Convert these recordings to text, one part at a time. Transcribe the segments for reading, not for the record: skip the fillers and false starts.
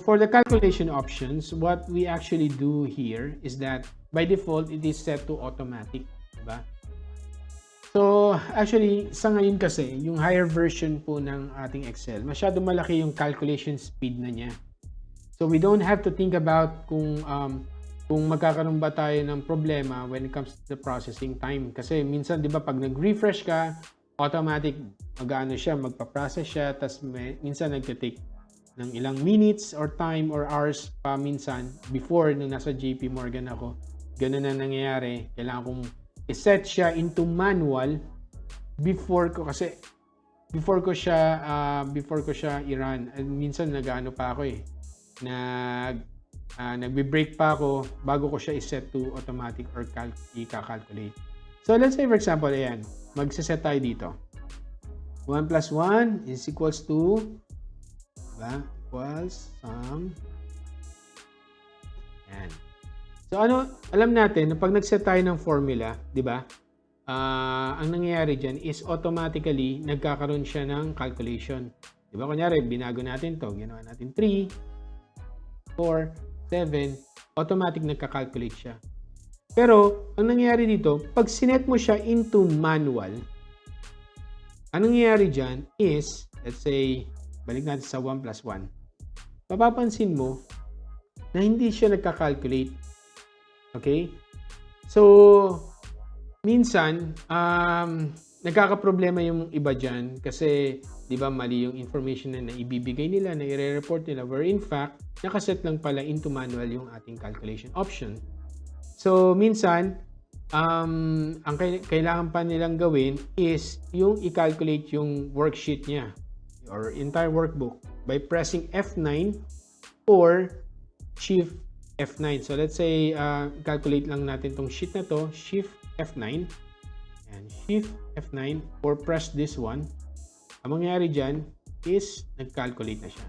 for the calculation options, what we actually do here is that by default, it is set to automatic. Diba? So, actually, sa ngayon kasi, yung higher version po ng ating Excel, masyado malaki yung calculation speed na niya. So, we don't have to think about kung magkakaroon ba tayo ng problema when it comes to the processing time. Kasi minsan, di ba, pag nag-refresh ka, automatic, magpa-process siya, tas minsan nagtitake ng ilang minutes or time or hours pa minsan. Before, nung nasa JP Morgan ako, ganun na nangyayari. Kailangan kong i-set siya into manual before ko siya i-run. Minsan nag-ano pa ako nagbe-break pa ako bago ko siya i-set to automatic or i-calculate. So let's say for example, ayan, magse-set tayo dito. 1 plus 1 is equals to, diba? Equals sum. Ayan. So alam natin na pag nag-set tayo ng formula, di ba? Ang nangyayari dyan is automatically nagkakaroon siya ng calculation. Di ba? Kunyari, binago natin to, ginawa natin 3, 4, 7, automatic nagka-calculate siya. Pero, ang nangyayari dito, pag sinet mo siya into manual, ang nangyayari dyan is, let's say, balik natin sa 1 plus 1. Mapapansin mo na hindi siya nagka-calculate. Okay? So, minsan, nagkakaproblema yung iba dyan kasi, di ba, mali yung information na ibibigay nila, na i-report nila, where in fact, nakaset lang pala into manual yung ating calculation option. So, minsan, ang kailangan pa nilang gawin is yung i-calculate yung worksheet niya or entire workbook by pressing F9 or Shift F9. So, let's say, calculate lang natin tong sheet na to, Shift F9, and Shift F9, or press this one. Ang mangyayari dyan is, nag-calculate na siya.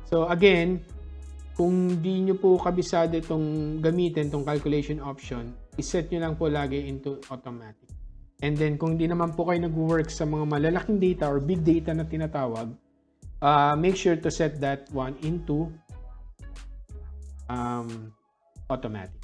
So, again, kung di nyo po kabisado itong gamitin, itong calculation option, iset nyo lang po lagi into automatic. And then, kung di naman po kayo nag-work sa mga malalaking data or big data na tinatawag, make sure to set that one into automatic.